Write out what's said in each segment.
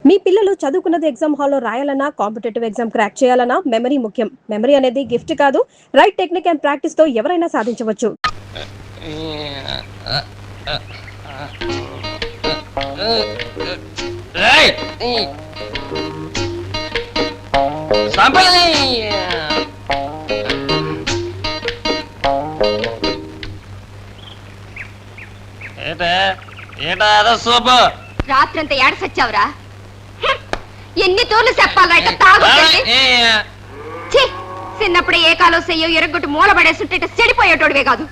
మీ పిల్లలు చదువుకున్నది ఎగ్జామ్ హాల్లో రాయాలన్నా కాంపిటేటివ్ ఎగ్జామ్ క్రాక్ చేయాలన్నా మెమరీ ముఖ్యం. మెమరీ అనేది గిఫ్ట్ కాదు, రైట్ టెక్నిక్ అండ్ ప్రాక్టీస్ తో ఎవరైనా సాధించవచ్చు. రాత్రంతా ఏడ సచ్చావురా? ఎన్ని తోర్లు చెప్పాలరా? చిన్నప్పుడే ఏ కాలో చెయ్యో ఎరగొట్టు మూలబడేస్తుంటే చెడిపోయేటోడివే కాదు.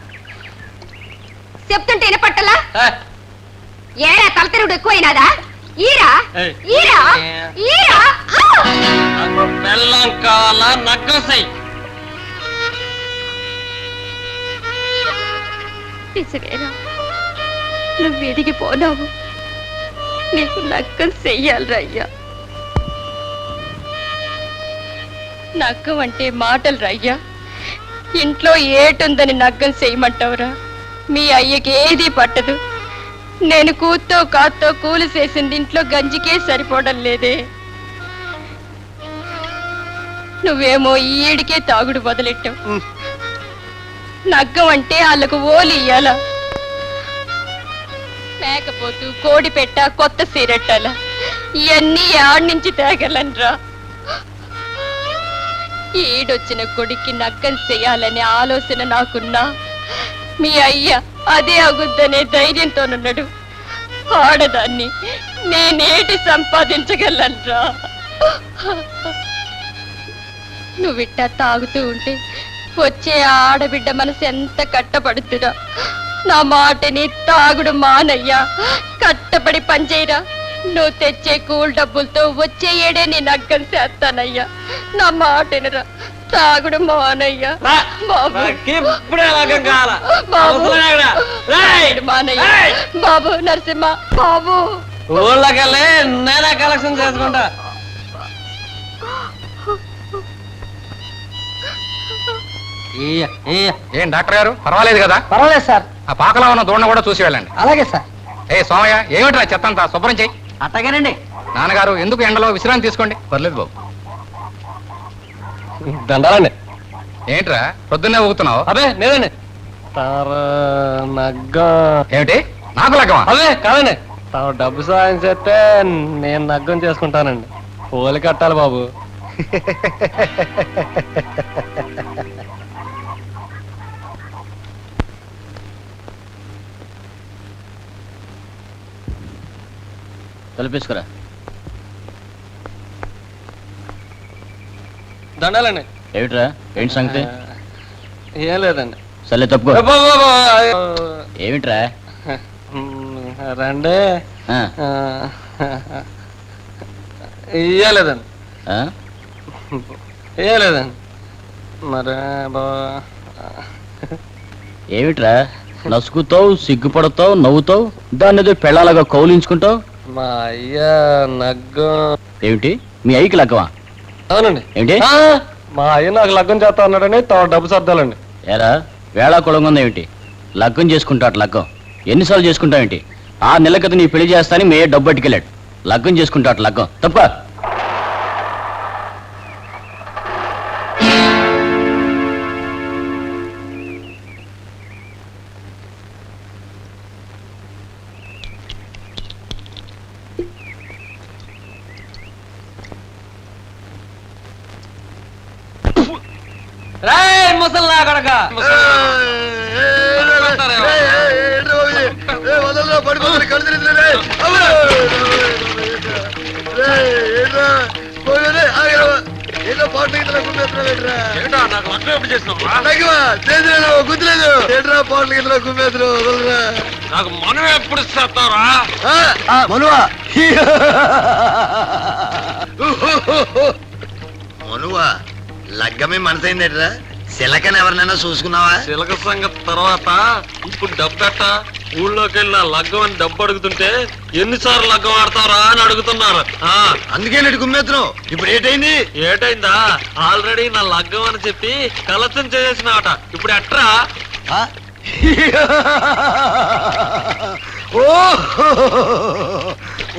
చెప్తుంటే వినపట్టలా? ఏడా తలతెరుడు ఎక్కువైనాదా? ఈరా ఈరా ఈరా నువ్వు ఎదిగిపోనావు, నీకు నక్కం చెయ్యాలరా అయ్యా. నక్కం అంటే మాటలు రయ్యా. ఇంట్లో ఏటుందని నగ్గం చేయమంటావురా? మీ అయ్యకి ఏది పట్టదు. నేను కూతో కాతో కూలి చేసింది ఇంట్లో గంజికే సరిపోవడం లేదే. నువ్వేమో ఈడికే తాగుడు వదిలెట్టావు. నగ్గం అంటే వాళ్ళకు ఓలి ఇయ్యాలా? మేకపోతూ కోడి పెట్ట కొత్త సీరెట్టాలా? ఇవన్నీ ఆడి నుంచి తేగలనరా? ఈడొచ్చిన కొడుక్కి నక్కం చెయ్యాలనే ఆలోచన నాకున్నా మీ అయ్య అదే అగుద్దనే ధైర్యంతోనున్నాడు. ఆడదాన్ని నేనేటి సంపాదించగలనరా? నువ్విట్టా తాగుతూ ఉంటే వచ్చే ఆడబిడ్డ మనసు ఎంత కట్టపడుతురా? నా మాటని తాగుడు మానయ్యా, కట్టపడి పనిచేయరా. నువ్వు తెచ్చే కూల్ డబ్బులతో వచ్చే ఏడే నీ నగ్గం చేస్తానయ్యా. నా మాటనిరా, తాగుడు మానయ్యా. బాబు నరసింహ బాబు ఊళ్ళకెళ్ళి నేనే కలెక్షన్ చేసుకుంటా. ఏం డాక్టర్ గారు, పర్వాలేదు కదా? పర్వాలేదు సార్. ఆ పాకలో ఉన్న దూడను కూడా చూసి వెళ్ళండి. అలాగే సార్. ఏ సోమయ్య, ఏమిట్రా చెత్తంతా శుభ్రం చెయ్యి. అట్టగానండి. నాన్నగారు ఎందుకు ఎండలో విశ్రాంతి తీసుకోండి. పర్లేదు బాబు. దండాలండి. ఏంట్రా పొద్దున్నే ఊగుతున్నావు? అదే లేదండి. నగ్గం ఏమిటి? నాకు లగ్గమా? అదే కాదండి. డబ్బు సాయం చేస్తే నేను నగ్గం చేసుకుంటానండి. పోలి కట్టాలి బాబు. తలపేసుకురా. దండాలండి. ఏమిట్రా, ఏంటి సంగతి? ఏం లేదండి. సర్లే తప్పుకో. ఏమిట్రా? రండి. ఇయ్యలేదండి. ఇయ్యలేదండి. మరి ఏమిట్రా నసుకుతావు, సిగ్గుపడతావు, నవ్వుతావు, దాన్ని ఏదో పెళ్ళాలగా కౌలించుకుంటావు? మా అయ్య నగ్గం. ఏమిటి, మీ అయ్యకి లగ్గమా? అవునండి. ఏంటి? మా అయ్య నాకు లగ్గం చేస్తా అన్నాడని డబ్బు సర్దాలండి. ఏరా వేళా కులంగా ఉంది ఏమిటి? లగ్గం చేసుకుంటాడు. లగ్గం ఎన్నిసార్లు చేసుకుంటావేంటి? 6 నెలల క్రితం నీ పెళ్లి చేస్తానని మే డబ్బు పట్టుకెళ్ళాడు. లగ్గం చేసుకుంటాడు. లగ్గం తప్ప. ముసల్లా కొడక ఏదో పాటలు గుర్తులేదు. ఏంట్రా పాటలు గిట్లా గుమ్మేద్దరు? నాకు మనం ఎప్పుడు ఇస్తారా మనువా? మనువా లగ్గమే మనసైందేట్రా? సిలకని ఎవరినైనా చూసుకున్నావా? సిలక సంగతి తర్వాత ఇప్పుడు డబ్బెట్ట. ఊళ్ళోకి వెళ్ళిన లగ్గం అని డబ్బు అడుగుతుంటే ఎన్నిసార్లు లగ్గం ఆడతారా అని అడుగుతున్నారు. అందుకే నెట్టు గుమ్మేస్తున్నావు. ఇప్పుడు ఏటైంది? ఏటైందా? ఆల్రెడీ నా లగ్గం అని చెప్పి కలసం చేసేసినావట. ఇప్పుడు ఎట్రా? ఓ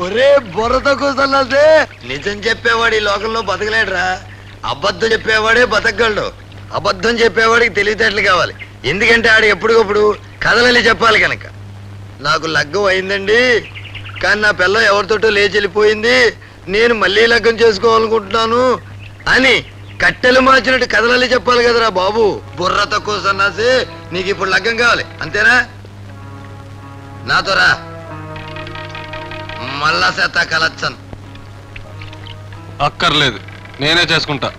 ఒరే బుర్రతో కూర్చున్నదే నిజం చెప్పేవాడు ఈ లోకంలో బతకలేడురా. అబద్ధం చెప్పేవాడే బతకగలడు. అబద్ధం చెప్పేవాడికి తెలివితేటలు కావాలి. ఎందుకంటే ఆడు ఎప్పటికప్పుడు కథలల్లి చెప్పాలి కనుక. నాకు లగ్గం అయిందండి, కానీ నా పిల్ల ఎవరితోటో లేచి వెళ్ళిపోయింది, నేను మళ్ళీ లగ్గం చేసుకోవాలనుకుంటున్నాను అని కట్టెలు మార్చినట్టు కథలల్లి చెప్పాలి కదరా బాబు. బుర్ర తక్కువ సన్నాసి, నీకు ఇప్పుడు లగ్గం కావాలి అంతేనా? నాతో రా, మళ్ళా సెత్తా కలచ్చను. అక్కర్లేదు, నేనే చేసుకుంటా.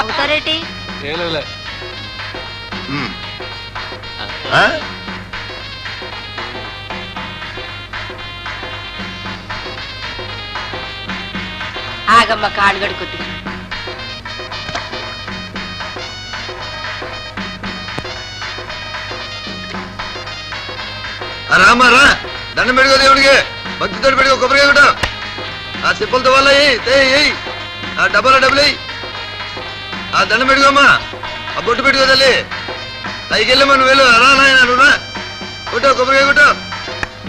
అవుతారేటి ఆ? ఆగమ్మ కాళ్ళు గడుకొద్దుగా. రామా రా, దండం పెట్టుకో దేవుడికి, భక్తితో పెట్టుకో, కొబ్బరికాయ కొట్టు. ఆ సిప్పులతో వల్ల ఆ డబ్బాలో డబ్బులు వేయి. ఆ దండం పెట్టుకోమ్మా, ఆ బొట్టు పెట్టుకో తల్లి. పైకి వెళ్ళమ్మా, నువ్వు వెళ్ళు. రా నాయన, నువ్వు రా, కొట్టు, కొబ్బరికాయ కొట్టు,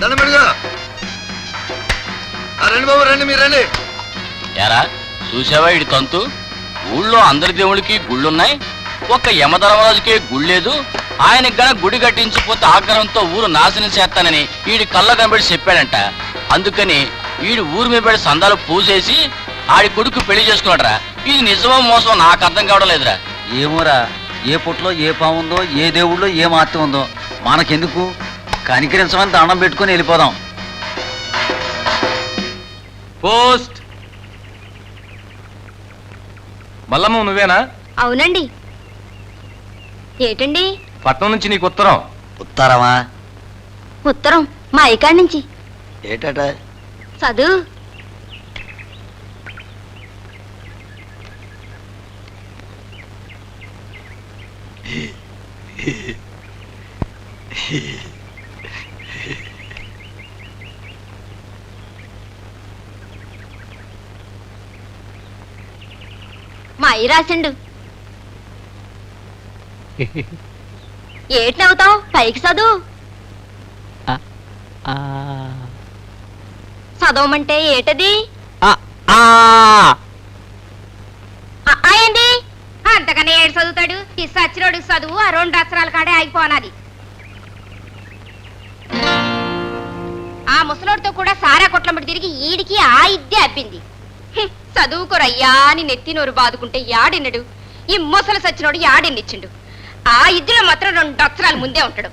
దండం పెట్టుకో. రండి బాబు, రండి, మీరు రండి. ఎరా చూసావా ఇడి తంతు? ఊళ్ళో అందరి దేవుళ్ళకి గుళ్ళున్నాయి, ఒక్క యమధర్మరాజుకే గుళ్ళేదు. ఆయనకి గన గుడి కట్టించిపోతే ఆగ్రహంతో ఊరు నాశనం చేస్తానని ఈడి కళ్ళ కనబడి చెప్పాడంట. అందుకని ఈడు ఊరి మీద పడి సందాలు పూసేసి ఆడి కొడుకు పెళ్లి చేసుకున్నాడరా. ఇది నిజమో మోసం నాకు అర్థం కావడం లేదురా. ఏమోరా, ఏ పుట్లో ఏ పాముందో, ఏ దేవుళ్ళో ఏ మార్తం ఉందో మనకెందుకు? కనికరించమని దండం పెట్టుకుని వెళ్ళిపోదాం. పోస్ట్. మల్లమ్మ నువ్వేనా? అవునండి. ఏటండి? పట్నం నుంచి నీకు ఉత్తరం. ఉత్తరమా? ఉత్తరం మా అయ్యకాడి నుంచి. ఏటట? చదువు. మా అయ్య రాసిండు. ఏటి నవ్వుతావు? పైకి చదువు. చదవమంటే ఏటది? ఏంది? అంతకన్నా ఏడు చదువుతాడు? ఈ సచ్చిరోడు చదువు ఆ 2 అక్షరాల కాడే ఆగిపోనాది. ఆ ముసలోడితో కూడా సారా కొట్లమ్మడి తిరిగి ఈడికి ఆ ఇద్దే అబ్బింది. చదువుకోరయ్యా అని నెత్తి నోరు బాదుకుంటే యాడిన్నడు? ఈ ముసలి సచ్చినోడు యాడిన్నిచ్చిండు? ఆ ఇద్దులో మాత్రం 2 అక్షరాలు ముందే ఉంటాడు.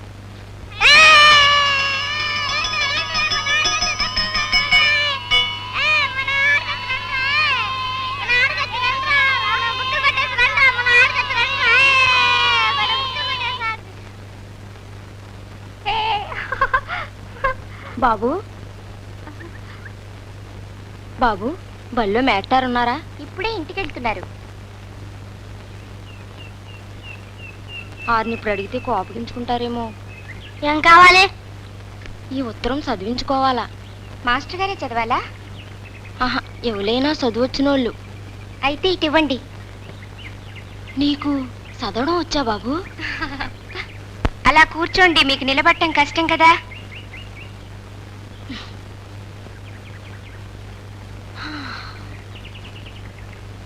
బాబు బాబు బళ్ళు మేటారున్నారా? ఇప్పుడే ఇంటికి వెళ్తున్నారు. ఆరిని ఇప్పుడు అడిగితే కోపగించుకుంటారేమో. ఏం కావాలి? ఈ ఉత్తరం చదివించుకోవాలా? మాస్టర్ గారే చదవాలా? ఆహా, ఎవరైనా చదువొచ్చినోళ్ళు. అయితే ఇటు ఇవ్వండి. నీకు చదవడం వచ్చా బాబు? అలా కూర్చోండి, మీకు నిలబడటం కష్టం కదా.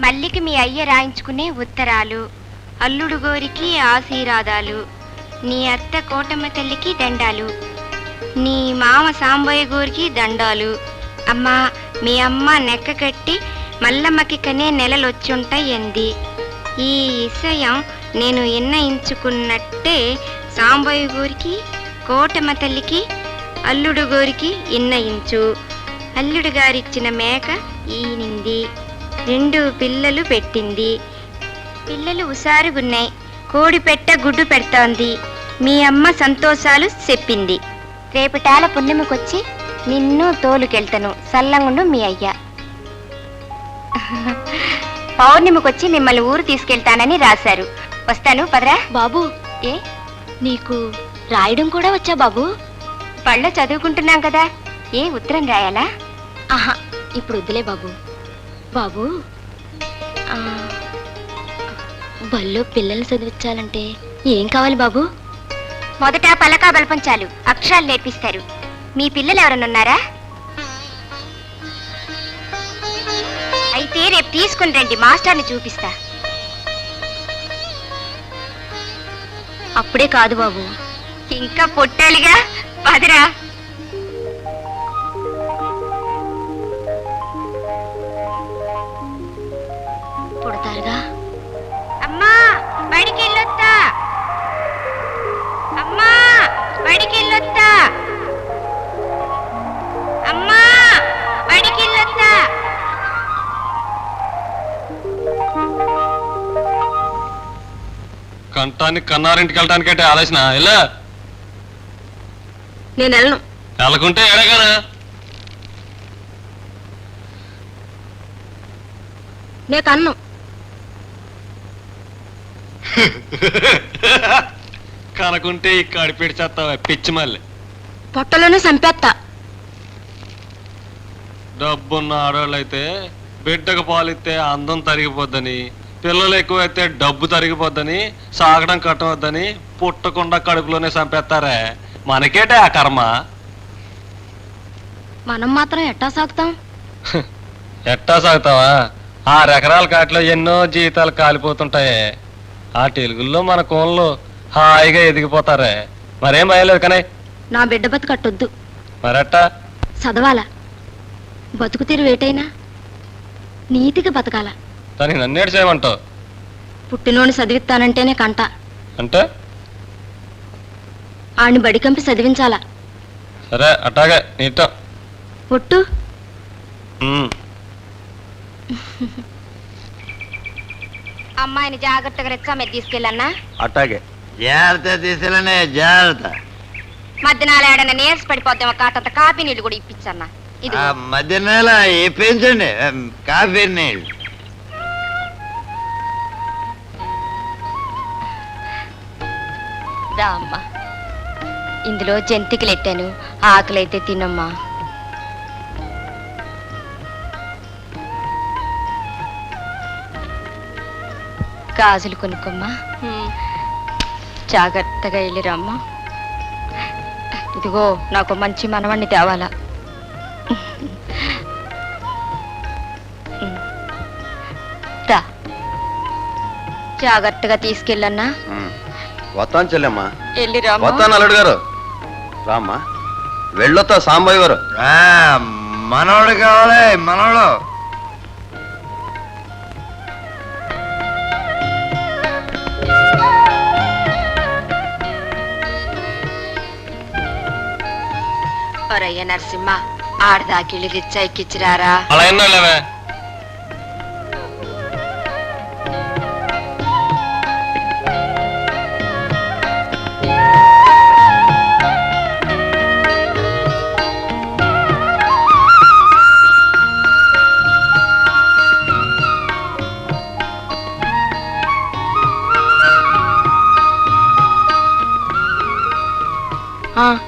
మల్లికి మీ అయ్య రాయించుకునే ఉత్తరాలు, అల్లుడు గోరికి ఆశీర్వాదాలు, నీ అత్త కోటమ్మ తల్లికి దండాలు, నీ మామ సాంబయ్య గోరికి దండాలు. అమ్మా, మీ అమ్మ నెక్క కట్టి మల్లమ్మకి కనే నెలలొచ్చుంటాయి ఎంది. ఈ విషయం నేను ఇన్నయించుకున్నట్టే సాంబయ్య గోరికి కోటమ్మ తల్లికి అల్లుడు గోరికి ఇన్నయించు. అల్లుడు గారిచ్చిన మేక ఈనింది, 2 పిల్లలు పెట్టింది. పిల్లలు హుషారుగున్నాయి. కోడి పెట్ట గుడ్డు పెడతాంది. మీ అమ్మ సంతోషాలు చెప్పింది. రేపటాల పుణ్యమికొచ్చి నిన్ను తోలుకెళ్తాను, సల్లంగుండు మీ అయ్య. పౌర్ణమికొచ్చి మిమ్మల్ని ఊరు తీసుకెళ్తానని రాశారు. వస్తాను, పదరా. బాబు, ఏ నీకు రాయడం కూడా వచ్చా బాబు? పళ్ళో చదువుకుంటున్నాం కదా, ఏ ఉత్తరం రాయాలా? ఆహా, ఇప్పుడు వద్దులే బాబు. బాబు, బల్లో పిల్లల్ని చదివించాలంటే ఏం కావాలి బాబు? మొదట పలకా బలపంచాలు, అక్షరాలు నేర్పిస్తారు. మీ పిల్లలు ఎవరన్నారా? అయితే రేపు తీసుకుని రండి, మాస్టర్ని చూపిస్తా. అప్పుడే కాదు బాబు, ఇంకా పొట్టాలిగా. పదరా. పుడతారుగా. అమ్మా, బడికి వెళ్ళొత్తా. అమ్మా, బడికి వెళ్ళొత్తా. అమ్మా, బడికి వెళ్ళొత్తా. కంటాన్ని కన్నారింటికి వెళ్ళటానికంటే ఆలోచన ఇలా నేను వెళ్ళను. వెళ్ళకుంటే ఎడగానా నే కన్ను. కనుకుంటే ఈ కడిపెట్టి చేస్తావా పిచ్చి మళ్ళీ. పొట్టలోనే చంపేస్తా. డబ్బున్న ఆడవాళ్ళైతే బిడ్డకు పాలిస్తే అందం తరిగిపోద్దని, పిల్లలు ఎక్కువైతే డబ్బు తరిగిపోద్దని, సాగడం కట్టవద్దని పుట్టకుండా కడుపులోనే చంపేస్తారే. మనకేటే ఆ కర్మ. మనం మాత్రం ఎట్టా సాగుతాం? ఎట్టా సాగుతావా? 6 ఎకరాల కాటిలో ఎన్నో జీతాలు కాలిపోతుంటాయి. ఆ తెలుగుల్లో మన కోళ్ళు హాయిగా ఎదిగిపోతారే. మరేం భయలేదు కానీ. నా బిడ్డ బతుకట్టొద్దు. మరట్టా చదవాలా? బతుకు తీరు వేటైనా నీతిగా బతకాల. దానికి నన్నేడు చేయమంటావు? పుట్టినోని చదివిస్తానంటేనే కంట. అంటే ఆడిని బడికంపి చదివించాలా. సరే అట్టాగే నీతో. ఒట్టు. అమ్మాయిని జాగ్రత్తగా రెచ్చా మీద తీసుకెళ్ళన్నా. అట్టాగే జాగ్రత్త తీసుకెళ్ళనే జాగ్రత్త. మధ్యనాలు ఏడన్నా నేర్చి పడిపోద్దాం. కాటంత కాఫీ నీళ్ళు కూడా ఇప్పించన్నా. ఇది మధ్య నెల పెంచండి కాఫీ నీళ్ళు. రా అమ్మా. ఇందులో జంతికలు ఎట్టాను. ఆకలైతే తినమ్మా. గాజులు కొనుక్కమ్మా. జాగ్రత్తగా వెళ్ళిరమ్మా. ఇదిగో నాకు మంచి మనవణ్ణి తేవాలా. రా, జాగ్రత్తగా తీసుకెళ్ళన్నా. వస్తాను చెల్లెమ్మా. వెళ్ళిరామ్మా. వస్తాను అల్లుడు గారు. రామ్మా వెళ్ళొత్తా సాంబయ్య గారు. మనోడు కావాలి మనోడు. ఒరయ్య నరసింహ, ఆడదాకిళ్ళి రిచ్చా ఎక్కిచ్చిరారా. అలా ఎన్నోళ్ళవే.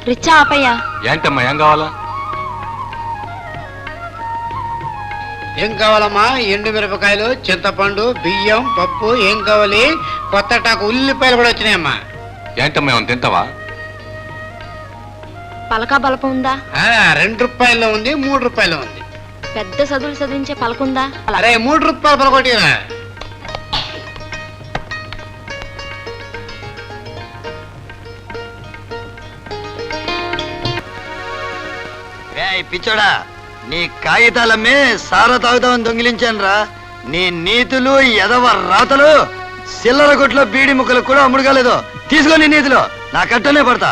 రిచ్చా ఆపయ్యా. ఏంటమ్మా ఏం కావాలా? ఏం కావాలమ్మా? ఎండు మిరపకాయలు, చింతపండు, బియ్యం, పప్పు. ఏం కావాలి? కొత్త టాకు ఉల్లిపాయలు కూడా వచ్చినాయమ్మా. ఏంటమ్మా ఏమైనా తింటావా? పలకా బలపం ఉందా? 2 రూపాయల్లో ఉంది, 3 రూపాయల్లో ఉంది. పెద్ద చదువులు చదివించే పలకుందా? అరే 3 రూపాయలు పలకొట్టినా. పిచ్చోడా, నీ కాగితాలమ్మే సారా తాగుతామని దొంగిలించాను రా. నీ నీతులు ఎదవ రాతలు చిల్లర కొట్లో బీడి ముక్కలు కూడా అమ్ముడు కాలేదు. తీసుకో నీ నీతులు, నా కట్టనే పడతా.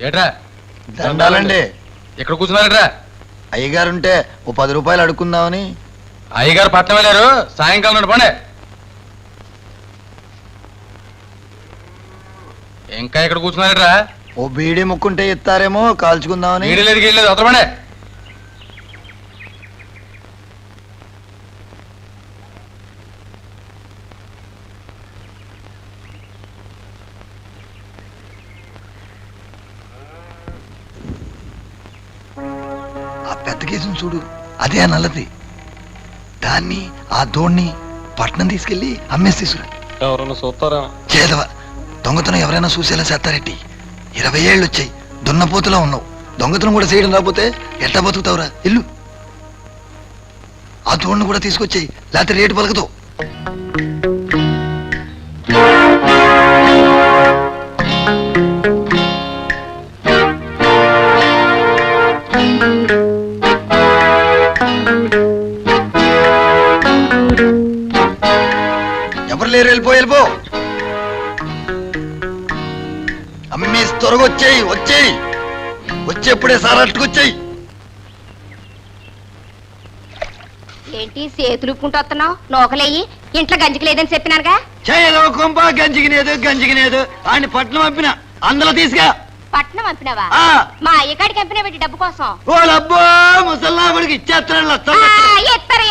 ఏట్రా దండాలండి. ఇక్కడ కూర్చున్నారట్రా? అయ్యగారుంటే ఓ 10 రూపాయలు అడుక్కుందామని. అయ్యగారు పట్నం వెళ్ళారు, సాయంకాలం నాడు పండే. ఇంకా ఇక్కడ కూర్చున్నారట్రా? ఓ బీడి ముక్కుంటే ఇస్తారేమో కాల్చుకుందామని. నీళ్ళు లేదు గీళ్ళు లేదు, అవతల పండే. ఆ పెద్ద కేసును చూడు, అదే ఆ నల్లది. దాన్ని ఆ దోణ్ణి పట్నం తీసుకెళ్లి అమ్మేసి తీసుకురా. ఎవరన్నా చూస్తారా? చేదవ దొంగతనం ఎవరైనా చూసేలా చేస్తారెట్టి. 20 ఏళ్ళు వచ్చాయి, దున్నపోతులా ఉన్నావు. దొంగతనం కూడా చేయడం రాకపోతే ఎట్లా బతుకుతావురా? ఇల్లు ఆ దోణ్ణి కూడా తీసుకొచ్చాయి, లేకపోతే రేటు పలకదు. లేరు, వెళ్ళిపో. అమ్మేసి త్వరగా వచ్చేయి. వచ్చేప్పుడే సార్ అట్టుకొచ్చేయి. ఏంటి చేతులు ఉప్పుకుంటూ వస్తున్నావు? నోకలేయి, ఇంట్లో గంజికి లేదని చెప్పినానుగా. చేయలో కొంప గంజికినేదు ఆయన పట్నం పంపిన అందులో తీసుగా. పట్నం పంపినావా? ఆ. మా అయ్యకాడికి పంపినా పెట్టి డబ్బు కోసం. ఓ అబ్బో ముసల్లా కొడుకు ఇచ్చేస్తున్నాడు.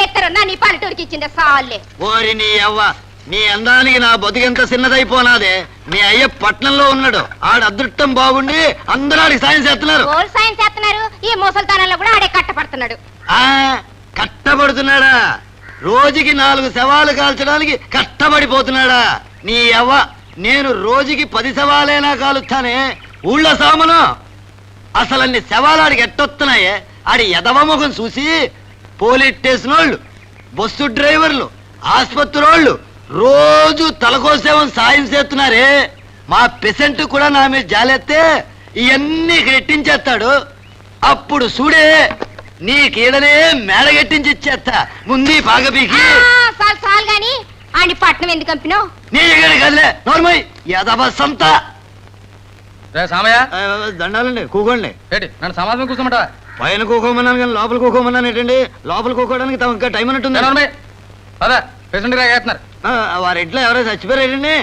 ఎత్తరు నా నీ పల్లెటూరికి ఇచ్చింది సాల్లే. ఓరి నీ అవ్వ, నీ అందానికి నా బతుకెంత చిన్నదైపోనాదే. మీ అయ్య పట్నంలో ఉన్నాడు, ఆడ అదృష్టం బాగుండి అందరూ ఆడికి సాయం చేస్తున్నారు. గోల్ సాయం చేస్తున్నారు. ఈ ముసల్తానంలో కూడా ఆడే కట్టపడుతున్నాడు. ఆ కట్టబడుతున్నాడా? రోజుకి 4 శవాలు కాల్చడానికి కష్టపడిపోతున్నాడా? నీ అవ్వ, నేను రోజుకి 10 శవాలైనా కాలుస్తానే. ఊళ్ళో సామను అసలు అన్ని శవాలు ఆడికి ఎట్టొస్తున్నాయే. ఆడి ఎదవముఖం చూసి పోలీస్ స్టేషన్ వాళ్ళు, బస్సు డ్రైవర్లు, ఆసుపత్రి వాళ్ళు రోజు తలకోసేమని సాయం చేస్తున్నారే. మా పెసెంట్ కూడా నా మీద జాలెత్తే ఇవన్నీ రెట్టించేస్తాడు. అప్పుడు చూడే నీకీడనే మేడగట్టించి ఇచ్చేస్తా. ముందు పాగపీకి చాలు గాని ఆడి పట్నం ఎందుకు పంపినావు? నీ దగ్గర కదలే నోర్మయ్ ఎదవ సంత. రే సామయ్య, దండాలండి, కూకోండి. ఏంటి నన్ను సమాధానం కూర్చోమంటావా? పైన కూకోమన్నాను కానీ లోపల కూకోమన్నాను ఏంటండి? లోపల కూకోవడానికి తమ ఇంకా టైం అన్నట్టుంది. పదా పేషెంట్ గారు ఎగేస్తున్నారు. వారి ఇంట్లో ఎవరో చచ్చిపోయారేటండి?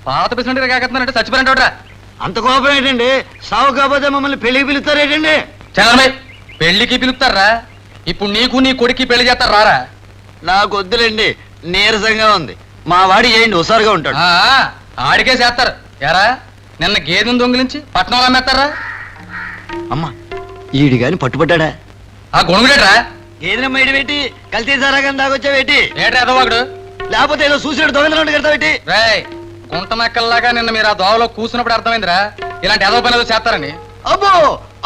పాత పేషెంట్ గారు ఎగేస్తున్నారంటే చచ్చిపోయారంటే అంత కోపం ఏంటండి? సావు కాకపోతే మమ్మల్ని పెళ్లికి పిలుస్తారేటండి? చంద్రబాయ్, పెళ్లికి పిలుస్తారా? ఇప్పుడు నీకు నీ కొడుక్కి పెళ్లి చేస్తారు రారా? నాకు వద్దులేండి, నీరసంగా ఉంది. మా వాడి చేయండి, హుషారుగా ఉంటాడు. ఆడికే చేస్తారు. ఎరా నిన్న గేదెను దొంగిలించి పట్నంలో అమ్మేస్తారా? అమ్మా ఈడి గాని పట్టుబడ్డా? ఆ గొణుగుడేట్రా? గేదెనమ్మ ఇడి పెట్టి కల్తీ సారాగాని దాకొచ్చావేటి? ఏట్రా ఎదవాడు? లేకపోతే ఏదో చూసినట్టు దొంగతనం కడతావేటి? రేయ్, గుంట మెక్కల్లాగా నిన్న మీరు ఆ దోవలో కూర్చున్నప్పుడు అర్థమైందిరా ఇలాంటి ఎదవ పని ఏదో చేస్తారని. అబ్బో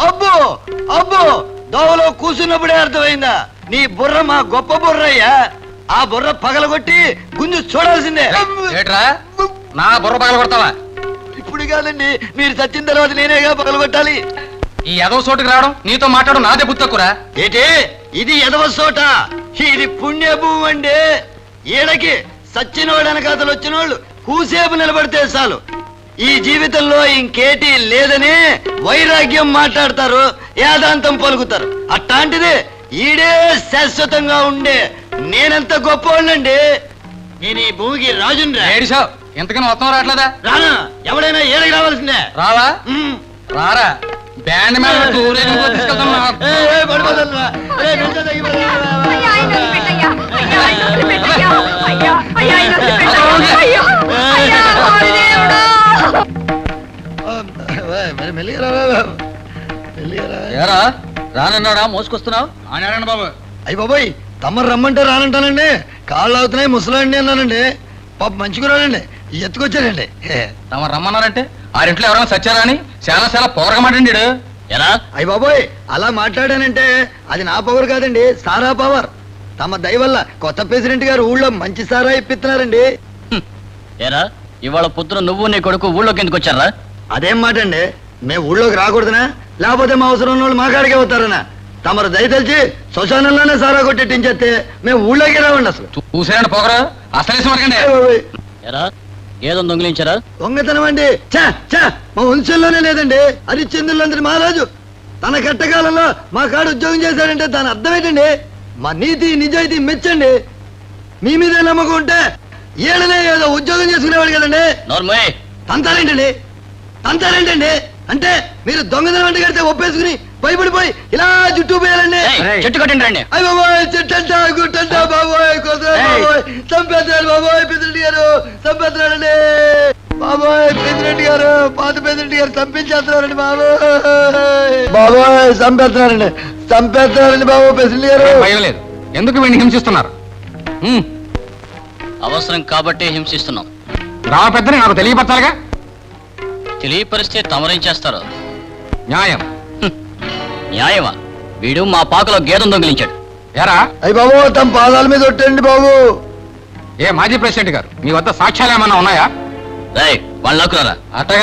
అబ్బో అబ్బో, దోవలో కూర్చున్నప్పుడే అర్థమైందా? నీ బుర్ర మా గొప్ప బుర్రయ్యా. ఆ బుర్ర పగలగొట్టి గుంజు చూడాల్సిందే. ఏట్రా నా బుర్ర పగల కొడతావా? ఇప్పుడు కాదండి, మీరు చచ్చిన తర్వాత నేనేగా పగలగొట్టాలి. ఈ ఎదవ చోటుకు రావడం నీతో మాట్లాడు నాదే బుద్ధి తక్కురా. ఏంటి ఇది ఎదవ చోట? ఇది పుణ్యభూమి అండి. ఈడకి సచ్చినోడు వెనకాతలు వచ్చినోళ్ళు కూసేపు నిలబడితే చాలు. ఈ జీవితంలో ఇంకేటి లేదని వైరాగ్యం మాట్లాడతారు, యాదాంతం పలుకుతారు. అట్లాంటిది ఈడే శాశ్వతంగా ఉండే నేనెంత గొప్పవాళ్ళండి. నేను ఈ భూమికి రాజుండ్రా. ఏడిసావు, ఇంతకని మొత్తం రావట్లేదా? రానా? ఎవడైనా ఏడకి రావాల్సిందే. రావా? ఉమ్. రారా బ్యాండ్ మీద పెట్టి ఊరేగింపు తీసుకెళ్తాం. పడిపోతాను. నిల్చో తగ్గిపోతాను. అయ్యా, ఆయన వదిలిపెట్టయ్యా. అయ్యా, ఆయన వదిలిపెట్టయ్యా. అయ్యా, అయ్యా, ఆయన వదిలిపెట్టయ్యా. అయ్యో, అయ్యా, ఓ దేవుడా. ఏరా రానన్నాడా మోసుకొస్తున్నావు? ఆనారాయణ బాబు, అయ్యి బాబోయ్, తమ్మరు రమ్మంటే రానంటానండి. కాళ్ళు అవుతున్నాయి ముసలాండి అన్నానండి. పాప మంచిగురాడండి, ఎత్తుకొచ్చారండి. తమ రమ్మన్నారంటే ఆరింట్లో ఎవరైనా సచ్చారా అని చాలా చాలా పోరగమాటండి. ఎరా అయ్యి బాబోయ్, అలా మాట్లాడానంటే అది నా పవర్ కాదండి, సారా పవర్. తమ దయ వల్ల కొత్త ప్రెసిడెంట్ గారు ఊళ్ళో మంచి సారా ఇప్పిస్తున్నారండి. ఎరా ఇవాళ పొద్దున నువ్వు నీ కొడుకు ఊళ్ళోకి ఎందుకు వచ్చారా? అదేం మాట అండి? మేము ఊళ్ళోకి రాకూడదునా? లేకపోతే మా అవసరం ఉన్న వాళ్ళు మా కాడికే అవుతారనా? తమరు దయ తెలిసి శ్మశానంలోనే సారా కొట్టెట్టించేస్తే మేము ఊళ్ళోకి రావండి. అసలు చూసారండి పోగరు అసలు మరకండి. అయ్య బాబోయ్, ఎరా ఏదో దొంగిలించారా? దొంగతనం అండి చా చా మా వంశంలోనే లేదండి. అది చంద్రులందరి మహారాజు తన కట్టకాలంలో మా కాడు ఉద్యోగం చేశాడంటే దాని అర్థం ఏంటండి? మా నీతి నిజాయితీ మెచ్చండి. మీ మీద నమ్మకం ఉంటే ఏడనే ఏదో ఉద్యోగం చేసుకునేవాడు కదండి. నోర్మయ్, తంతారేంటండి అంటే మీరు దొంగతనం అంటే కడితే ఒప్పేసుకుని భయపడిపోయి ఇలా జుట్టు పోయాలండి. చెట్టు కట్టండి రండి. అయ్య బాబోయ్, చెట్టంట గుట్టంట బాబోయ్, బాబోయ్ చంపేస్తారు బాబోయ్, ప్రెసిడెంట్ గారు చంపేస్తున్నారండి. బాబోయ్ ప్రెసిడెంట్ గారు, పాత ప్రెసిడెంట్ గారు చంపించేస్తున్నారండి బాబోయ్ చంపేస్తున్నారండి బాబు ప్రెసిడెంట్ గారు. భయం లేదు, ఎందుకు వీడిని హింసిస్తున్నారు? అవసరం కాబట్టే హింసిస్తున్నాం. రా పెద్దని నాకు తెలియపరచాలిగా. తెలియపరిస్తే తమరేం చేస్తారు? న్యాయం. న్యాయమా? వీడు మా పాకలో గేదెను దొంగిలించాడు. ఎరా అయ్య బాబు తమ పాదాల మీద ఒట్టండి బాబు. ఏ మాజీ ప్రెసిడెంట్ గారు, మీ వద్ద సాక్ష్యాలు ఏమన్నా ఉన్నాయా? వాళ్ళకున్నారా? అట్టగా